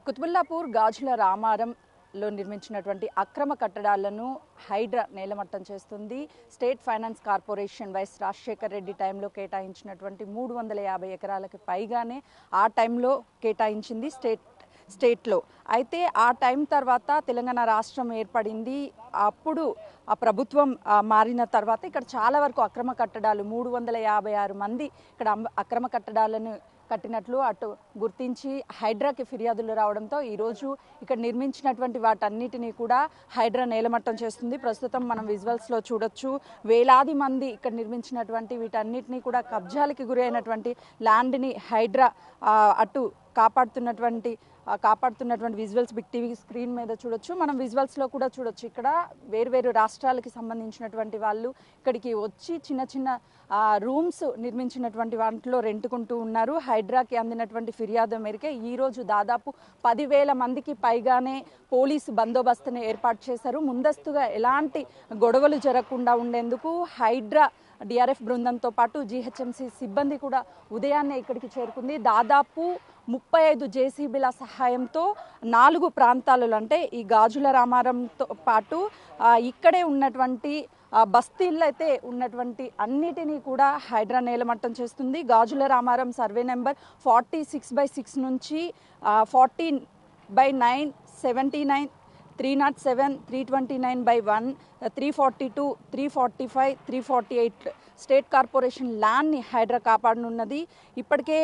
కుతుబుల్లాపూర్ గాజుల రామారంలో నిర్మించినటువంటి అక్రమ కట్టడాలను హైడ్రా నేలమట్టం చేస్తుంది. State finance corporation YS Rajasekhar Reddy టైంలో కేటాయించినటువంటి 350 ఎకరాలకు పైగానే ఆ టైంలో కేటాయించింది స్టేట్లో. అయితే ఆ టైం తర్వాత తెలంగాణ రాష్ట్రం ఏర్పడింది. అప్పుడు ఆ ప్రభుత్వం మారిన తర్వాత ఇక్కడ చాలా వరకు అక్రమ కట్టడాలు 356 మంది ఇక్కడ అక్రమ కట్టడాలను కట్టినట్లు అటు గుర్తించి హైడ్రాకి ఫిర్యాదులు రావడంతో ఈరోజు ఇక్కడ నిర్మించినటువంటి వాటన్నిటినీ కూడా హైడ్రా నేలమట్టం చేస్తుంది. ప్రస్తుతం మనం విజువల్స్లో చూడొచ్చు, వేలాది మంది ఇక్కడ నిర్మించినటువంటి వీటన్నిటినీ కూడా కబ్జాలకి గురి అయినటువంటి ల్యాండ్ని హైడ్రా అటు కాపాడుతున్నటువంటి విజువల్స్ బిగ్ టీవీ స్క్రీన్ మీద చూడొచ్చు. మనం విజువల్స్లో కూడా చూడొచ్చు. ఇక్కడ వేరు రాష్ట్రాలకి సంబంధించినటువంటి వాళ్ళు ఇక్కడికి వచ్చి చిన్న చిన్న రూమ్స్ నిర్మించినటువంటి వాటిలో రెంటుకుంటూ ఉన్నారు. హైడ్రాకి అందినటువంటి ఫిర్యాదు మేరకే ఈరోజు దాదాపు 10,000 మందికి పైగానే పోలీసు బందోబస్తుని ఏర్పాటు చేశారు. ముందస్తుగా ఎలాంటి గొడవలు జరగకుండా ఉండేందుకు హైడ్రా డిఆర్ఎఫ్ బృందంతో పాటు జీహెచ్ఎంసీ సిబ్బంది కూడా ఉదయాన్నే ఇక్కడికి చేరుకుంది. దాదాపు 35 జేసీబీల సహాయంతో 4 ప్రాంతాలలో అంటే ఈ గాజుల రామారంతో పాటు ఇక్కడే ఉన్నటువంటి బస్తీల్లో అయితే ఉన్నటువంటి అన్నిటినీ కూడా హైడ్రా నేలమట్టం చేస్తుంది. గాజుల రామారం సర్వే నెంబర్ 46/6 నుంచి 14/9, 79, 307, 329/1, 342, 345, 348 స్టేట్ కార్పొరేషన్ ల్యాండ్ని హైడ్రా కాపాడనున్నది. ఇప్పటికే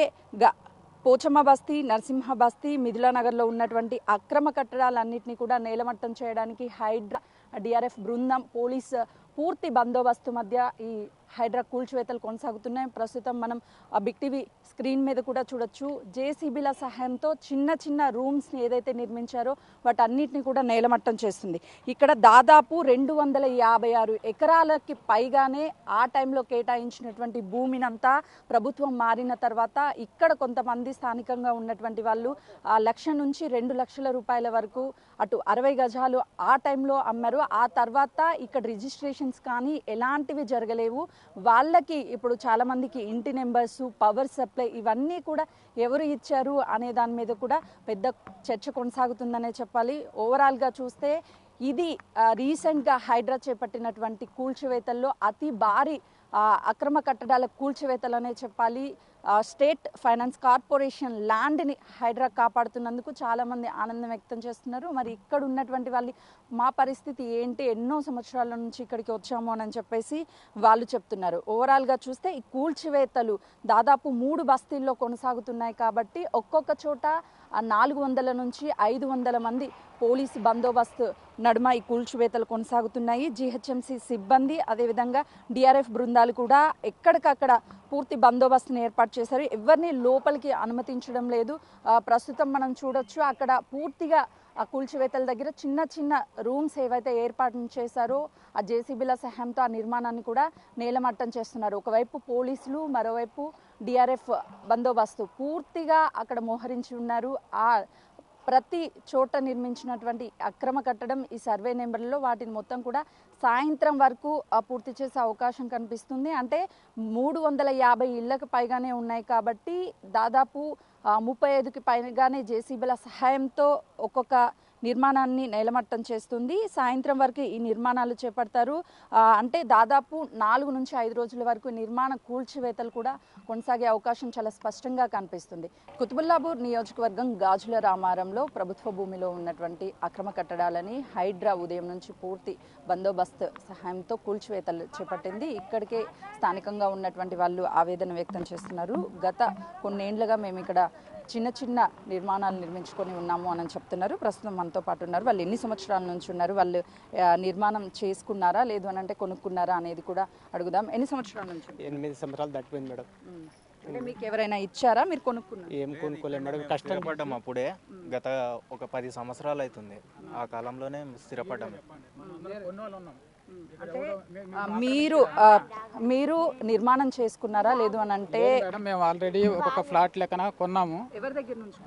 పోచమ్మ బస్తీ, నరసింహ బస్తీ, మిథిలానగర్లో ఉన్నటువంటి అక్రమ కట్టడాలన్నింటినీ కూడా నేలమట్టం చేయడానికి హైడ్రా డిఆర్ఎఫ్ బృందం పోలీస్ పూర్తి బందోబస్తు మధ్య ఈ హైడ్రా కూల్చివేతలు కొనసాగుతున్నాయి. ప్రస్తుతం మనం బిగ్ టీవీ స్క్రీన్ మీద కూడా చూడొచ్చు. జేసీబీల సహాయంతో చిన్న రూమ్స్ని ఏదైతే నిర్మించారో వాటన్నిటిని కూడా నేలమట్టం చేస్తుంది. ఇక్కడ దాదాపు 256 ఎకరాలకి పైగానే ఆ టైంలో కేటాయించినటువంటి భూమినంతా ప్రభుత్వం మారిన తర్వాత ఇక్కడ కొంతమంది స్థానికంగా ఉన్నటువంటి వాళ్ళు 1,00,000 నుంచి 2 లక్షల రూపాయల వరకు అటు 60 గజాలు ఆ టైంలో అమ్మారు. ఆ తర్వాత ఇక్కడ రిజిస్ట్రేషన్స్ కానీ ఎలాంటివి జరగలేవు. వాళ్ళకి ఇప్పుడు చాలా మందికి ఇంటి నెంబర్స్, పవర్ సప్లై ఇవన్నీ కూడా ఎవరు ఇచ్చారు అనే దాని మీద కూడా పెద్ద చర్చ కొనసాగుతుందనే చెప్పాలి. ఓవరాల్గా చూస్తే ఇది రీసెంట్గా హైడ్రా చేపట్టినటువంటి కూల్చివేతల్లో అతి భారీ అక్రమ కట్టడాల కూల్చివేతలనే చెప్పాలి. స్టేట్ ఫైనాన్స్ కార్పొరేషన్ ల్యాండ్ని హైడ్రా కాపాడుతున్నందుకు చాలామంది ఆనందం వ్యక్తం చేస్తున్నారు. మరి ఇక్కడ ఉన్నటువంటి వాళ్ళు మా పరిస్థితి ఏంటి, ఎన్నో సంవత్సరాల నుంచి ఇక్కడికి వచ్చాము అని చెప్పేసి వాళ్ళు చెప్తున్నారు. ఓవరాల్గా చూస్తే ఈ కూల్చివేతలు దాదాపు 3 బస్తీల్లో కొనసాగుతున్నాయి కాబట్టి ఒక్కొక్క చోట 400 నుంచి 500 మంది పోలీసు బందోబస్తు నడుమ ఈ కూల్చివేతలు కొనసాగుతున్నాయి. జీహెచ్ఎంసీ సిబ్బంది అదేవిధంగా డిఆర్ఎఫ్ బృందాలు కూడా ఎక్కడికక్కడ పూర్తి బందోబస్తుని ఏర్పాటు చేశారు. ఎవరిని లోపలికి అనుమతించడం లేదు. ప్రస్తుతం మనం చూడొచ్చు అక్కడ పూర్తిగా ఆ కూల్చివేతల దగ్గర చిన్న రూమ్స్ ఏవైతే ఏర్పాటు చేశారో ఆ జేసీబీల సహాయంతో ఆ నిర్మాణాన్ని కూడా నేలమట్టం చేస్తున్నారు. ఒకవైపు పోలీసులు, మరోవైపు డిఆర్ఎఫ్ బందోబస్తు పూర్తిగా అక్కడ మోహరించి ఉన్నారు. ఆ ప్రతి చోట నిర్మించినటువంటి అక్రమ కట్టడం ఈ సర్వే నెంబర్లో వాటిని మొత్తం కూడా సాయంత్రం వరకు పూర్తి చేసే అవకాశం కనిపిస్తుంది. అంటే 350 ఇళ్లకు పైగానే ఉన్నాయి కాబట్టి దాదాపు 35కి పైగానే జేసీబీల సహాయంతో ఒక్కొక్క నిర్మాణాన్ని నేలమట్టం చేస్తుంది. సాయంత్రం వరకు ఈ నిర్మాణాలు చేపడతారు. అంటే దాదాపు 4 నుంచి 5 రోజుల వరకు నిర్మాణ కూల్చివేతలు కూడా కొనసాగే అవకాశం చాలా స్పష్టంగా కనిపిస్తుంది. కుతుబుల్లాపూర్ నియోజకవర్గం గాజుల రామారంలో ప్రభుత్వ భూమిలో ఉన్నటువంటి అక్రమ కట్టడాలని హైడ్రా ఉదయం నుంచి పూర్తి బందోబస్తు సహాయంతో కూల్చివేతలు చేపట్టింది. ఇక్కడికే స్థానికంగా ఉన్నటువంటి వాళ్ళు ఆవేదన వ్యక్తం చేస్తున్నారు. గత కొన్నేళ్లుగా మేము ఇక్కడ చిన్న నిర్మాణాలు నిర్మించుకొని ఉన్నాము అని చెప్తున్నారు. ప్రస్తుతం మనతో పాటు ఉన్నారు. వాళ్ళు ఎన్ని సంవత్సరాల నుంచి ఉన్నారు, వాళ్ళు నిర్మాణం చేసుకున్నారా లేదు అని అంటే కొనుక్కున్నారా అనేది కూడా అడుగుదాం. ఎన్ని సంవత్సరాల నుంచి? 8 సంవత్సరాలు దాటిపోయింది మేడం. అంటే మీకు ఎవరైనా ఇచ్చారా, మీరు కొనుక్కున్నారు? ఏం కొనుక్కోలేదు మేడం, కష్టపడ్డాం. అప్పుడే గత ఒక 10 సంవత్సరాలు అవుతుంది. ఆ కాలంలోనే స్థిరపడ్డాము. అంటే మీరు నిర్మాణం చేసుకున్నారా లేదు అని అంటే? మేము ఆల్రెడీ ఒక ఫ్లాట్ లెక్కన కొన్నాము. ఎవరి దగ్గర నుంచి?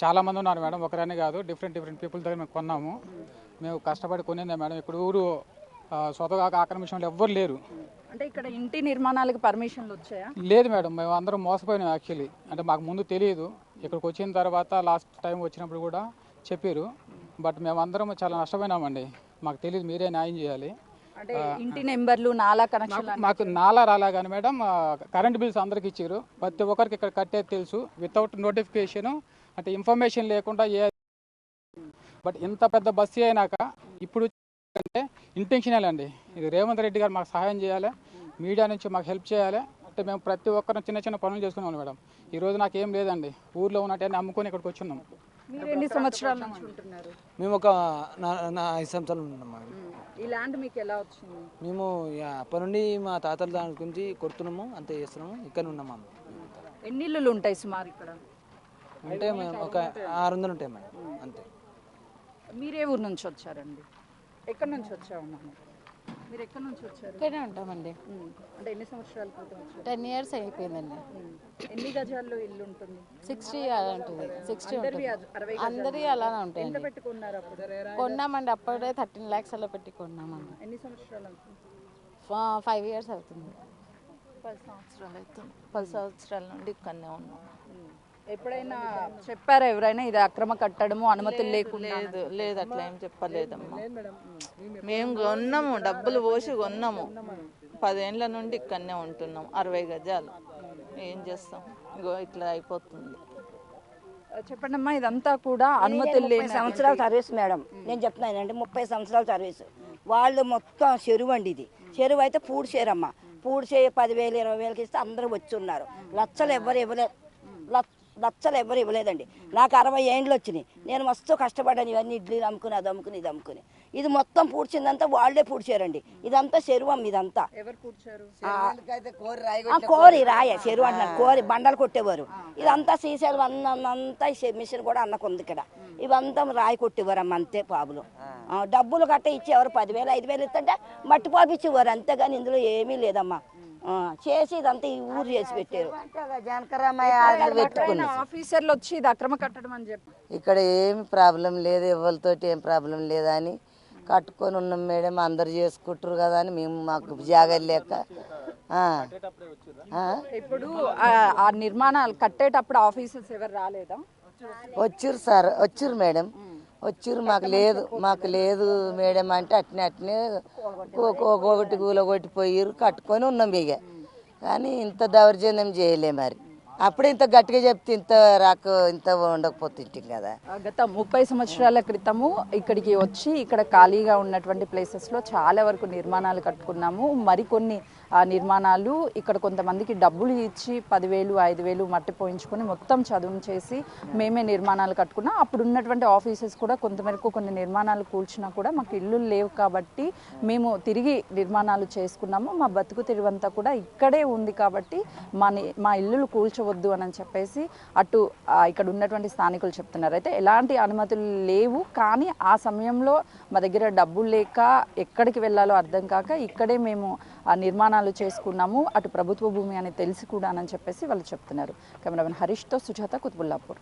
చాలా మంది ఉన్నారు మేడం, ఒకరని కాదు, డిఫరెంట్ పీపుల్ దగ్గర మేము కొన్నాము. మేము కష్టపడి కొనిందే మేడం. ఇక్కడ ఊరు స్వతగా ఆక్రమించిన ఎవ్వరు లేరు. అంటే ఇక్కడ ఇంటి నిర్మాణాలకు పర్మిషన్లు వచ్చాయా? లేదు మేడం, మేము అందరం మోసపోయినాం యాక్చువల్లీ. అంటే మాకు ముందు తెలియదు, ఇక్కడికి వచ్చిన తర్వాత లాస్ట్ టైం వచ్చినప్పుడు కూడా చెప్పారు. బట్ మేమందరం చాలా నష్టపోయినామండి. మాకు తెలియదు, మీరే న్యాయం చేయాలి. అంటే ఇంటి నెంబర్లు నాలా కనెక్షన్ మాకు నాలా రాలే కానీ మేడం కరెంట్ బిల్స్ అందరికి ఇచ్చారు. ప్రతి ఒక్కరికి ఇక్కడ కట్టేది తెలుసు, వితౌట్ నోటిఫికేషన్, అంటే ఇన్ఫర్మేషన్ లేకుండా బట్ ఇంత పెద్ద బస్సు అయినాక ఇప్పుడు అంటే ఇంటెన్షనల్ అండి. ఇది రేవంత్ రెడ్డి గారు మాకు సహాయం చేయాలి, మీడియా నుంచి మాకు హెల్ప్ చేయాలి. అంటే మేము ప్రతి ఒక్కరు చిన్న చిన్న పనులు చేసుకున్నాం మేడం. ఈ రోజు నాకు ఏం లేదండి, ఊర్లో ఉన్నట్టు అమ్ముకొని ఇక్కడికి వచ్చున్నాం. మీరు ఎన్ని సంవత్సరాల నుంచి ఉంటున్నారు? మేము ఒక 5 సంవత్సరాలు ఉన్నాం మేడం. ఈ ల్యాండ్ మీకు ఎలా వచ్చింది? మేము అప్పటి నుండి మా తాతల దాని గురించి కొడుతున్నాము, అంతే చేస్తున్నాము. ఇక్కడ ఉన్నాము. ఎన్ని ఇల్లులు ఉంటాయి సుమారు ఇక్కడ? అంటే మేము ఒక 600 ఉంటాయి మేడం, అంతే. మీరే ఊరు నుంచి వచ్చారండి? ఎక్కడి నుంచి వచ్చామమ్మా? మీరు ఎక్కడి నుంచి వచ్చారు? ఇక్కడే ఉంటామండి. అంటే ఎన్ని సంవత్సరాల క్రితం వచ్చారు? 10 years అయిపోయిందండి. ఎన్ని గజాల్లో ఇల్లు ఉంటుంది? 60 అలా ఉంటుంది, 60 ఉంటుంది. 60 అందరి అలానే ఎంత ఉంటాయండి. పెట్టుకున్నారు అప్పుడు? కొన్నామండి, అప్పుడే 13 lakhs అలా పెట్టి కొన్నామండి. ఎన్ని సంవత్సరాలు అవుతుంది? 5 years అవుతుంది. 10 సంవత్సరాలు అవుతుంది. 10 సంవత్సరాల నుండి ఇక్కడనే ఉన్నాం. ఎప్పుడైనా చెప్పారా ఎవరైనా ఇది అక్రమ కట్టడము అనుమతులు లేకుండా? లేదు అట్లా ఏం చెప్పలేదమ్మా. మేము కొన్నాము, డబ్బులు పోసి కొన్నాము. 10 ఏళ్ళ నుండి ఇక్కడనే ఉంటున్నాం. 60 గజాలు. ఏం చేస్తాం, ఇగో ఇట్లా అయిపోతుంది. చెప్పండి అమ్మా, ఇదంతా కూడా అనుమతులు లేని 30 సంవత్సరాల సర్వీస్ మేడం. నేను చెప్తున్నానంటే 30 సంవత్సరాల సర్వీస్. వాళ్ళు మొత్తం చెరువు అండి ఇది. చెరువు అయితే పూడి చేరమ్మ. పూడి చేయ 10,000 20,000కి ఇస్తే అందరూ వచ్చి ఉన్నారు. లక్షలు ఎవరు ఇవ్వలేదండి. నాకు 60 ఏండ్లు వచ్చినాయి. నేను మస్తు కష్టపడ్డాను, ఇవన్నీ ఇడ్లీలు అమ్ముకుని, అది అమ్ముకుని, ఇది అమ్ముకుని. ఇది మొత్తం పూడ్చిందంతా వాళ్ళే పూడ్చారండి. ఇదంతా చెరువు అమ్మ, ఇదంతా ఎవరు కూర్చారు? కోరి రాయ చెరువు అంటున్నారు, కోరి బండలు కొట్టేవారు. ఇదంతా సీసాలు అంతా మిషన్ కూడా అన్నకుంది ఇక్కడ. ఇవంతా రాయి కొట్టేవారు అమ్మ, అంతే పాపులు. డబ్బులు గట్ట ఇచ్చేవారు, 10,000 5,000 ఇస్తుంటే మట్టి పాపు ఇచ్చేవారు, అంతేగాని ఇందులో ఏమీ లేదమ్మా. చేసి ఇదంతా ఈ ఊరు చేసి పెట్టారు. ఆఫీసర్లు వచ్చి ఇది అక్రమ కట్టడం అని చెప్పి ఇక్కడ ఏమి ప్రాబ్లం లేదు, ఎవరితోటి ఏం ప్రాబ్లం లేదని కట్టుకొని ఉన్నాం మేడం. అందరు చేసుకుంటారు కదా అని మేము, మాకు జాగలు లేక. ఇప్పుడు ఆ నిర్మాణాలు కట్టేటప్పుడు ఆఫీసర్స్ ఎవరు రాలేదా? వచ్చిర్రు సార్, వచ్చిర్రు మేడం, వచ్చిర్రు. మాకు లేదు మేడం అంటే అట్నే ఒకటి కూలగొట్టిపోయిర్రు, కట్టుకొని ఉన్నాం ఇక. కానీ ఇంత దౌర్జన్యం చేయలే మరి. అప్పుడే ఇంత గట్టిగా చెప్తే ఇంత ఉండకపోతుంటాం కదా. గత 30 సంవత్సరాల క్రితము ఇక్కడికి వచ్చి ఇక్కడ ఖాళీగా ఉన్నటువంటి ప్లేసెస్లో చాలా వరకు నిర్మాణాలు కట్టుకున్నాము. మరికొన్ని నిర్మాణాలు ఇక్కడ కొంతమందికి డబ్బులు ఇచ్చి 10,000 5,000 మట్టి పోయించుకొని మొత్తం చదువు చేసి మేమే నిర్మాణాలు కట్టుకున్నాం. అప్పుడు ఉన్నటువంటి ఆఫీసెస్ కూడా కొంతమేరకు కొన్ని నిర్మాణాలు కూల్చినా కూడా మాకు ఇల్లు లేవు కాబట్టి మేము తిరిగి నిర్మాణాలు చేసుకున్నాము. మా బతుకు తెరువంతా కూడా ఇక్కడే ఉంది కాబట్టి మా ఇల్లులు కూల్చవద్దు అని చెప్పేసి అటు ఇక్కడ ఉన్నటువంటి స్థానికులు చెప్తున్నారు. అయితే ఎలాంటి అనుమతులు లేవు, కానీ ఆ సమయంలో మా దగ్గర డబ్బులు లేక ఎక్కడికి వెళ్ళాలో అర్థం కాక ఇక్కడే మేము నిర్మాణాలు చేసుకున్నాము. అటు ప్రభుత్వ భూమి అని తెలిసి కూడా అని చెప్పేసి వాళ్ళు చెప్తున్నారు. కెమెరామెన్ హరీష్తో సుజాత, కుతుబుల్లాపూర్.